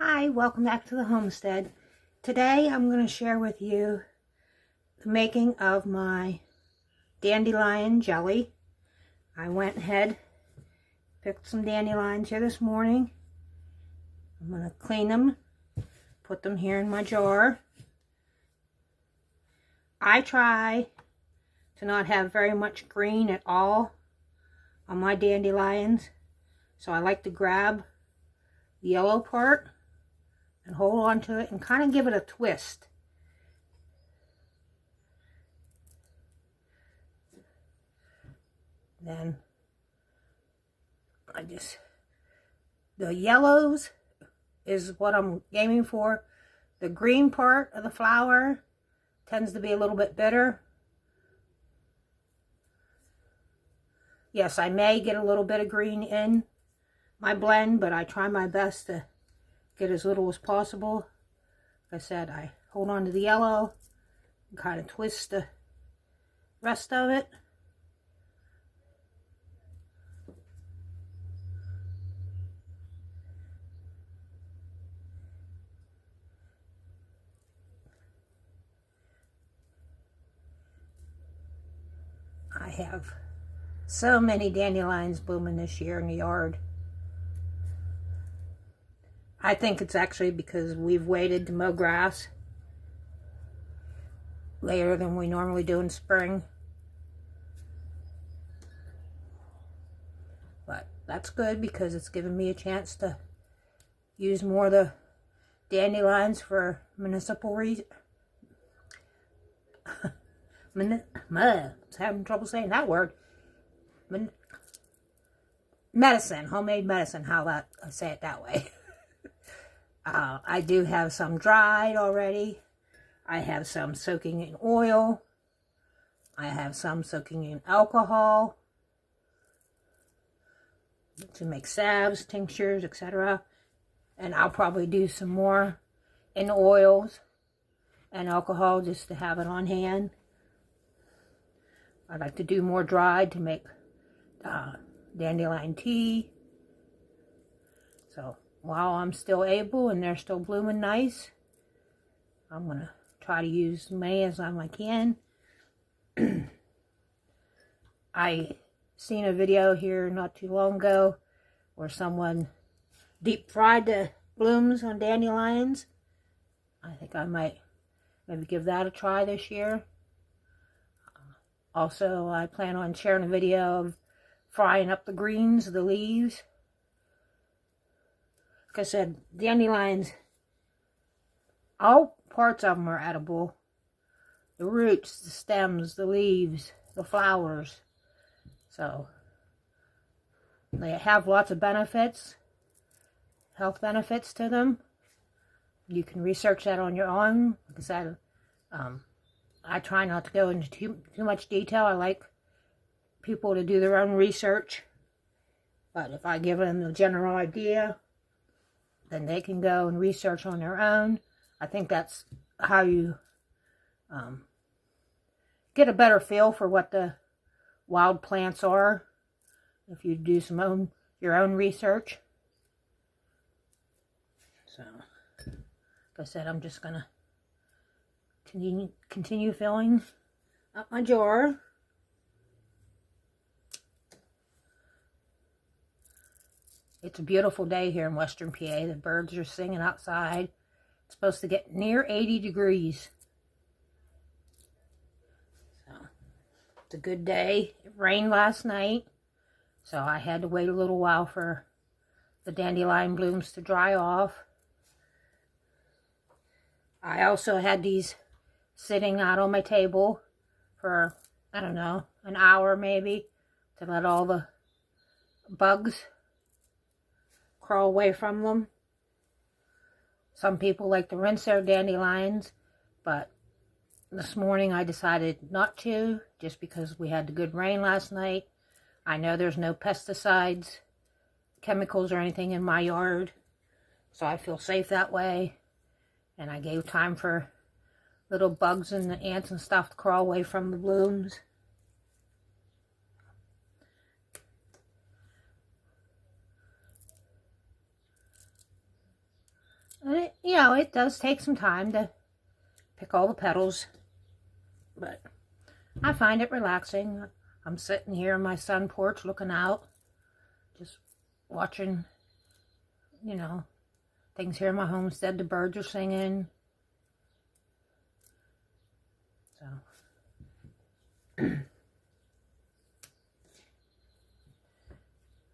Hi, welcome back to the homestead. Today I'm going to share with you the making of my dandelion jelly. I went ahead, picked some dandelions here this morning. I'm going to clean them, put them here in my jar. I try to not have very much green at all on my dandelions, so I like to grab the yellow part and hold on to it and kind of give it a twist. Then the yellows is what I'm aiming for. The green part of the flower tends to be a little bit bitter. Yes, I may get a little bit of green in my blend, but I try my best to get as little as possible. Like I said, I hold on to the yellow and kind of twist the rest of it. I have so many dandelions blooming this year in the yard. I think it's actually because we've waited to mow grass later than we normally do in spring. But that's good because it's given me a chance to use more of the dandelions for municipal reasons. I'm having trouble saying that word. Medicine, homemade medicine, I say it that way. I do have some dried already. I have some soaking in oil. I have some soaking in alcohol to make salves, tinctures, etc. And I'll probably do some more in oils and alcohol just to have it on hand. I'd like to do more dried to make dandelion tea. So while I'm still able and they're still blooming nice, I'm going to try to use as many as I can. I seen a video here not too long ago where someone deep fried the blooms on dandelions. I think I might maybe give that a try this year. Also, I plan on sharing a video of frying up the greens, the leaves. Like I said, dandelions, all parts of them are edible. The roots, the stems, the leaves, the flowers. So, they have lots of benefits, health benefits to them. You can research that on your own. Like I said, I try not to go into too much detail. I like people to do their own research. But if I give them the general idea, then they can go and research on their own. I think that's how you get a better feel for what the wild plants are, if you do your own research. So, like I said, I'm just going to continue filling up my jar. It's a beautiful day here in Western PA. The birds are singing outside. It's supposed to get near 80 degrees. So, it's a good day. It rained last night, so I had to wait a little while for the dandelion blooms to dry off. I also had these sitting out on my table for, I don't know, an hour maybe, to let all the bugs crawl away from them. Some people like to rinse their dandelions, but this morning I decided not to, just because we had the good rain last night. I know there's no pesticides, chemicals, or anything in my yard, so I feel safe that way. And I gave time for little bugs and the ants and stuff to crawl away from the blooms. And it, you know, it does take some time to pick all the petals, but I find it relaxing. I'm sitting here on my sun porch looking out, just watching, you know, things here in my homestead. The birds are singing. So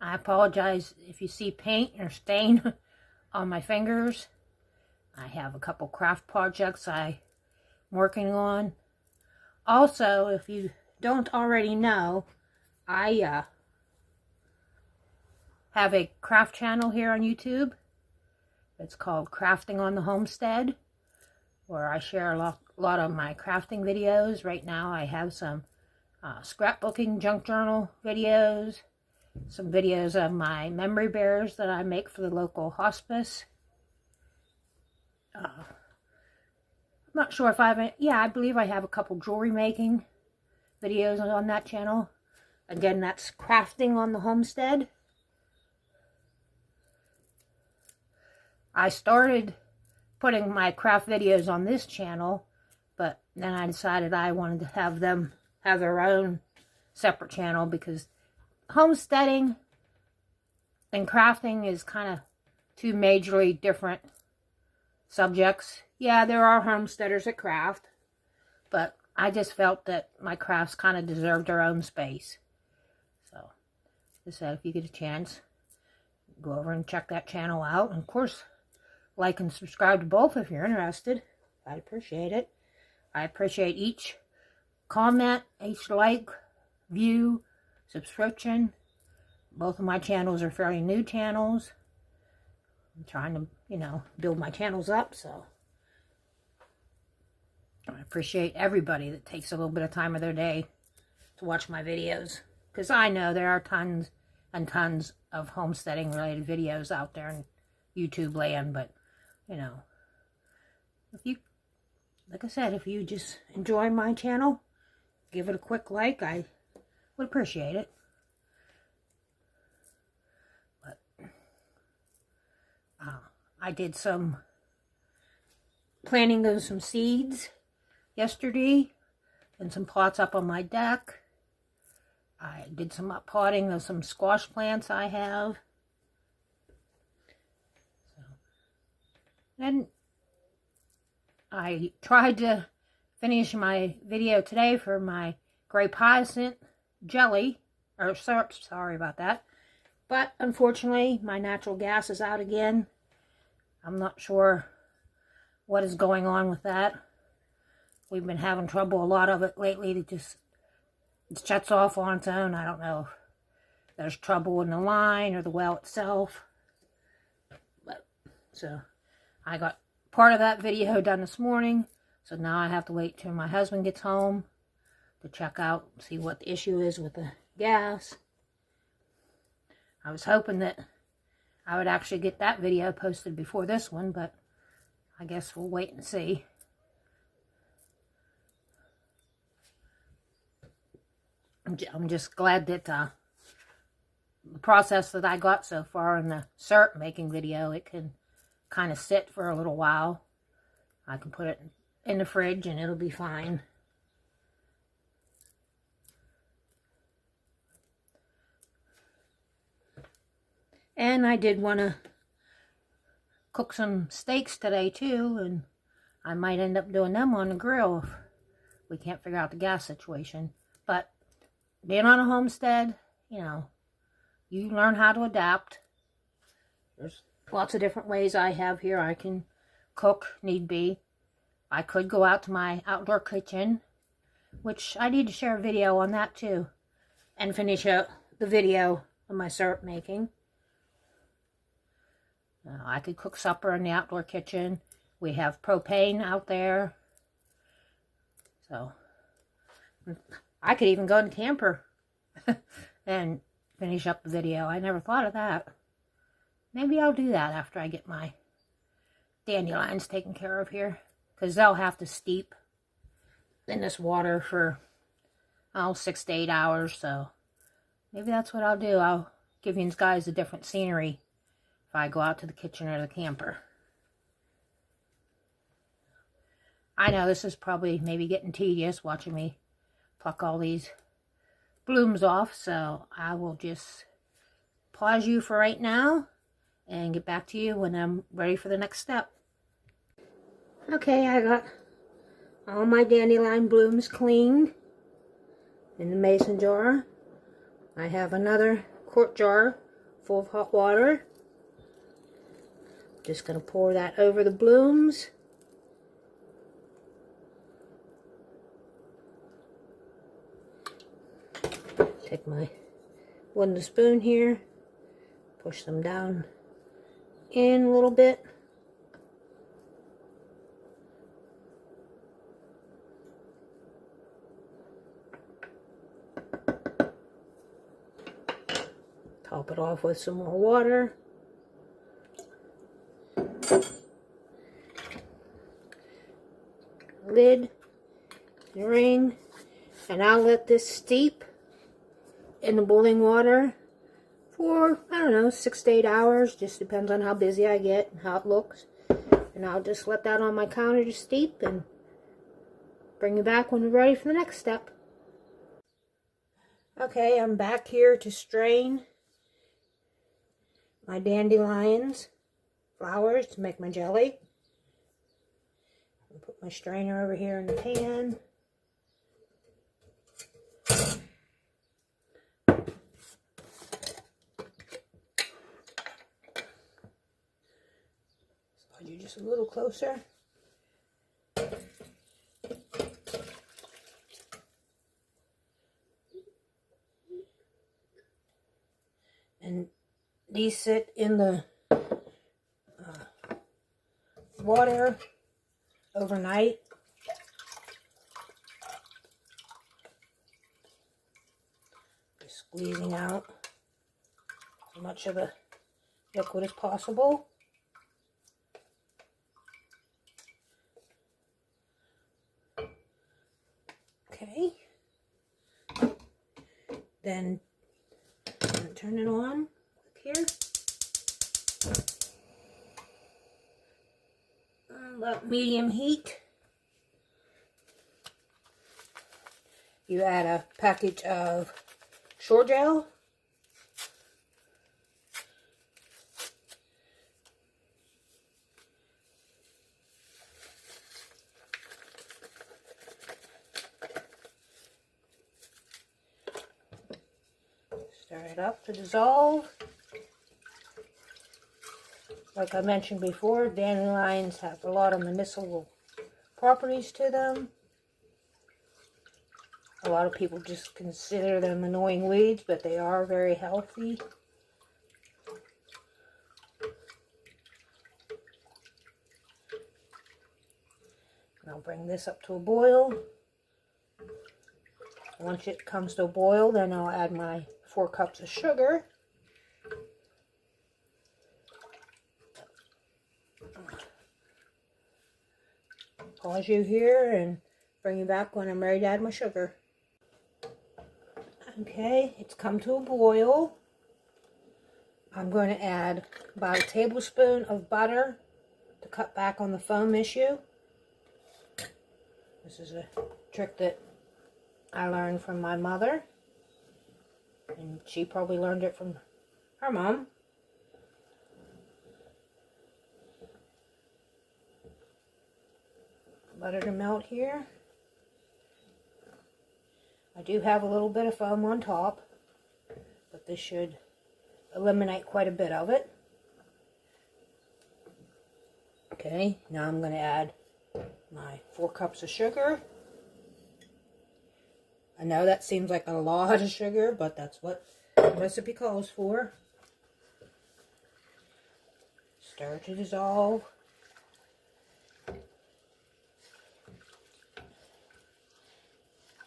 I apologize if you see paint or stain on my fingers. I have a couple craft projects I'm working on. Also, if you don't already know, I have a craft channel here on YouTube. It's called Crafting on the Homestead, where I share a lot of my crafting videos. Right now I have some scrapbooking junk journal videos, some videos of my memory bears that I make for the local hospice. I'm not sure if I believe I have a couple jewelry making videos on that channel. Again, that's Crafting on the Homestead. I started putting my craft videos on this channel, but then I decided I wanted to have them have their own separate channel, because homesteading and crafting is kind of two majorly different subjects. Yeah, there are homesteaders that craft, but I just felt that my crafts kind of deserved their own space. So, I said, if you get a chance, go over and check that channel out. And of course, like and subscribe to both if you're interested. I'd appreciate it. I appreciate each comment, each like, view, subscription. Both of my channels are fairly new channels. I'm trying to, you know, build my channels up, so I appreciate everybody that takes a little bit of time of their day to watch my videos, because I know there are tons and tons of homesteading related videos out there in YouTube land, but you know, if you, like I said, if you just enjoy my channel, give it a quick like, I would appreciate it. But I did some planting of some seeds yesterday and some pots up on my deck. I did some potting of some squash plants I have. And I tried to finish my video today for my grape hyacinth jelly, or syrup, sorry about that. But unfortunately, my natural gas is out again. I'm not sure what is going on with that. We've been having trouble, a lot of it lately. It shuts off on its own. I don't know if there's trouble in the line or the well itself. But, so I got part of that video done this morning, so now I have to wait till my husband gets home to check out, see what the issue is with the gas. I was hoping that I would actually get that video posted before this one, but I guess we'll wait and see. I'm just glad that the process that I got so far in the syrup making video, it can kind of sit for a little while. I can put it in the fridge and it'll be fine. And I did want to cook some steaks today too, and I might end up doing them on the grill if we can't figure out the gas situation. But being on a homestead, you know, you learn how to adapt. There's lots of different ways I have here. I can cook, need be. I could go out to my outdoor kitchen, which I need to share a video on that too, and finish out the video of my syrup making. I could cook supper in the outdoor kitchen. We have propane out there. So, I could even go in the camper and finish up the video. I never thought of that. Maybe I'll do that after I get my dandelions taken care of here, because they'll have to steep in this water for 6 to 8 hours. So maybe that's what I'll do. I'll give you guys a different scenery if I go out to the kitchen or the camper. I know this is probably maybe getting tedious watching me pluck all these blooms off, so I will just pause you for right now and get back to you when I'm ready for the next step. Okay, I got all my dandelion blooms cleaned in the mason jar. I have another quart jar full of hot water. Just going to pour that over the blooms. Take my wooden spoon here, push them down in a little bit. Top it off with some more water. Lid, ring, and I'll let this steep in the boiling water for, I don't know, 6 to 8 hours. Just depends on how busy I get and how it looks. And I'll just let that on my counter to steep and bring you back when we're ready for the next step. Okay, I'm back here to strain my dandelions flowers to make my jelly. I'll put my strainer over here in the pan. Slide you just a little closer. And these sit in the water overnight. Just squeezing out as much of the liquid as possible. Okay. Then I'm going to turn it on here. About medium heat. You add a package of shore gel. Stir it up to dissolve. Like I mentioned before, dandelions have a lot of medicinal properties to them. A lot of people just consider them annoying weeds, but they are very healthy. And I'll bring this up to a boil. Once it comes to a boil, then I'll add my 4 cups of sugar. Pause you here and bring you back when I'm ready to add my sugar. Okay, it's come to a boil. I'm going to add about a tablespoon of butter to cut back on the foam issue. This is a trick that I learned from my mother, and she probably learned it from her mom. Butter to melt here. I do have a little bit of foam on top, but this should eliminate quite a bit of it. Okay, now I'm going to add my 4 cups of sugar. I know that seems like a lot of sugar, but that's what the recipe calls for. Stir to dissolve.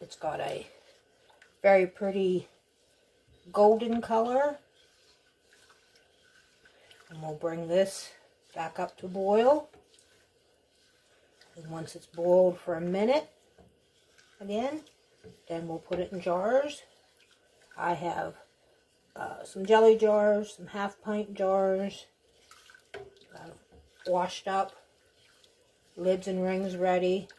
It's got a very pretty golden color. And we'll bring this back up to boil. And once it's boiled for a minute, again, then we'll put it in jars. I have some jelly jars, some half-pint jars, washed up, lids and rings ready.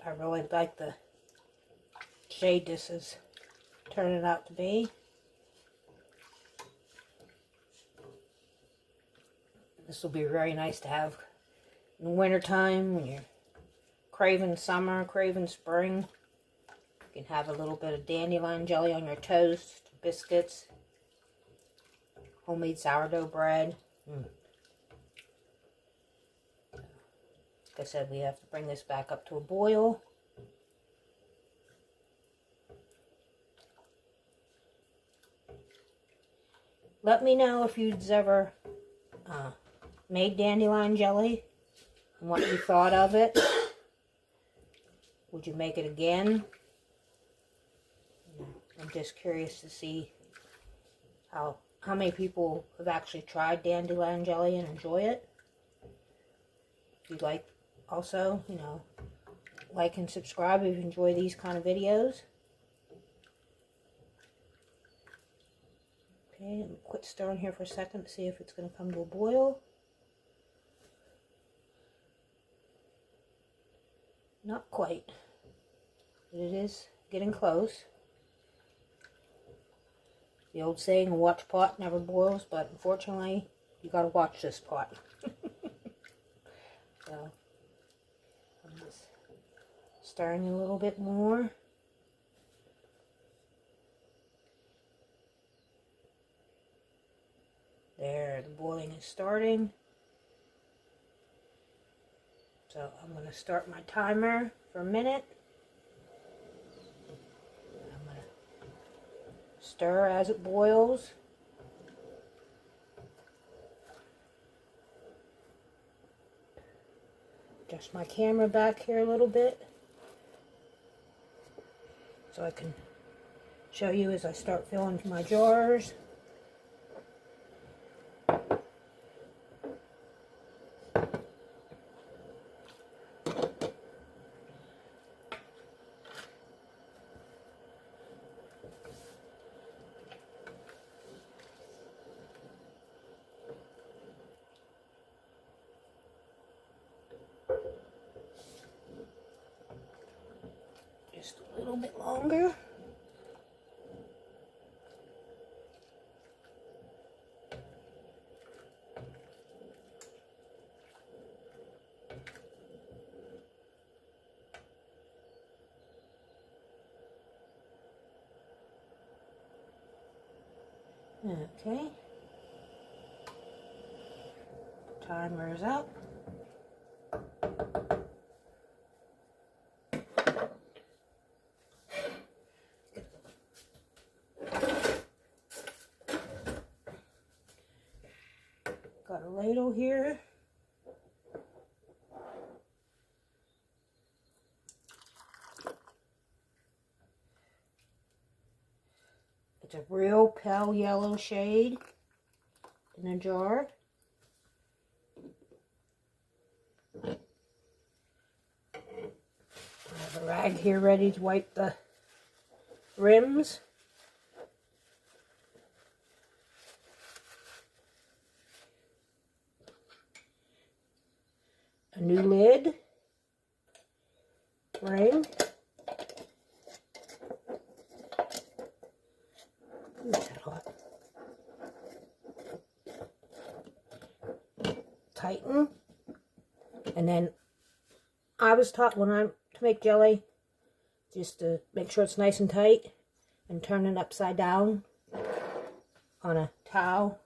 I really like the shade this is turning out to be. This will be very nice to have in the wintertime when you're craving summer, craving spring. You can have a little bit of dandelion jelly on your toast, biscuits, homemade sourdough bread. Like I said, we have to bring this back up to a boil. Let me know if you've ever made dandelion jelly and what you thought of it. Would you make it again? I'm just curious to see how many people have actually tried dandelion jelly and enjoy it. If you'd like, also, you know, like and subscribe if you enjoy these kind of videos. Okay, let me quit stirring here for a second to see if it's going to come to a boil. Not quite, but it is getting close. The old saying, a watch pot never boils, but unfortunately, you gotta watch this pot. So, I'm just stirring a little bit more. There, the boiling is starting. So, I'm gonna start my timer for a minute. Stir as it boils. Adjust my camera back here a little bit so I can show you as I start filling my jars. Just a little bit longer. Okay. Timer is up. Got a ladle here. It's a real pale yellow shade in a jar. I have a rag here ready to wipe the rims. A new lid. Ring. Ooh, is that hot? Tighten. And then I was taught when I'm to make jelly, just to make sure it's nice and tight and turn it upside down on a towel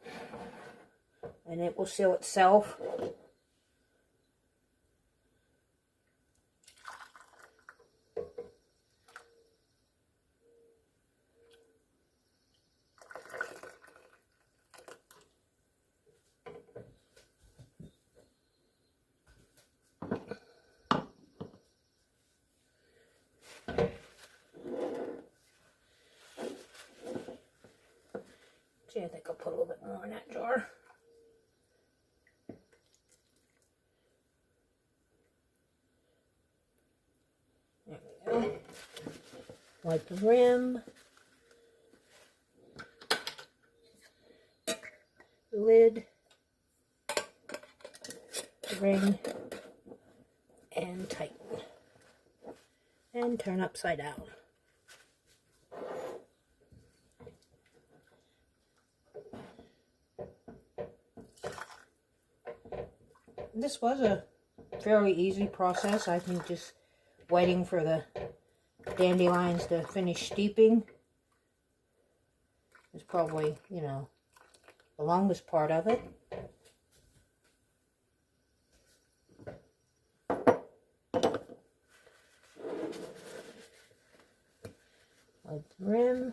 and it will seal itself. See, I think I'll put a little bit more in that jar. There we go. Wipe the rim. The lid. The ring. And tighten. and turn upside down. This was a fairly easy process. I think just waiting for the dandelions to finish steeping is probably, you know, the longest part of it. Like the rim.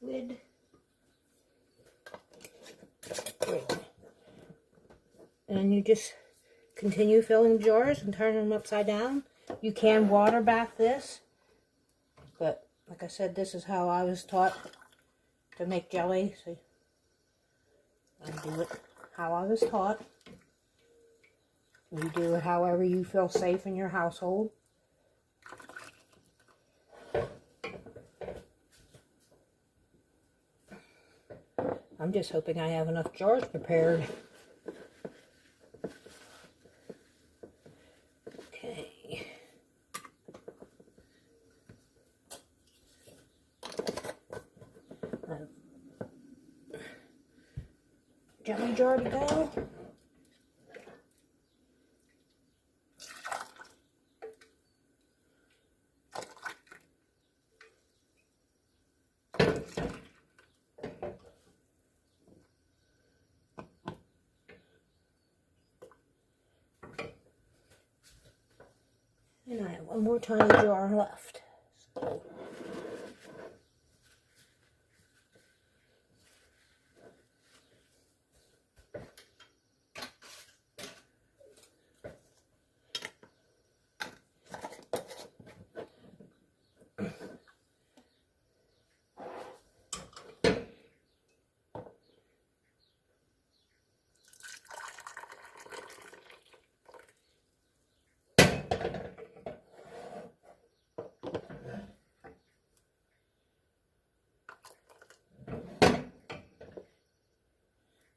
Lid. Great. And you just continue filling jars and turning them upside down. You can water bath this, but like I said, this is how I was taught to make jelly. So I do it how I was taught. You do it however you feel safe in your household. I'm just hoping I have enough jars prepared. Okay. Jelly jar to go. And I have one more tiny jar left. So.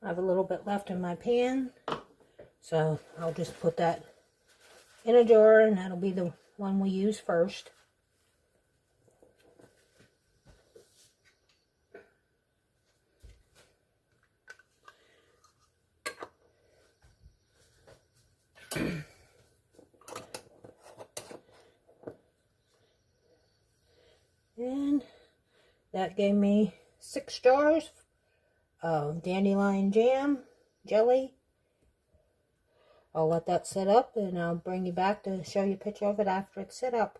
I have a little bit left in my pan, so I'll just put that in a jar, and that'll be the one we use first. And that gave me 6 jars of dandelion jam, jelly. I'll let that set up, and I'll bring you back to show you a picture of it after it's set up.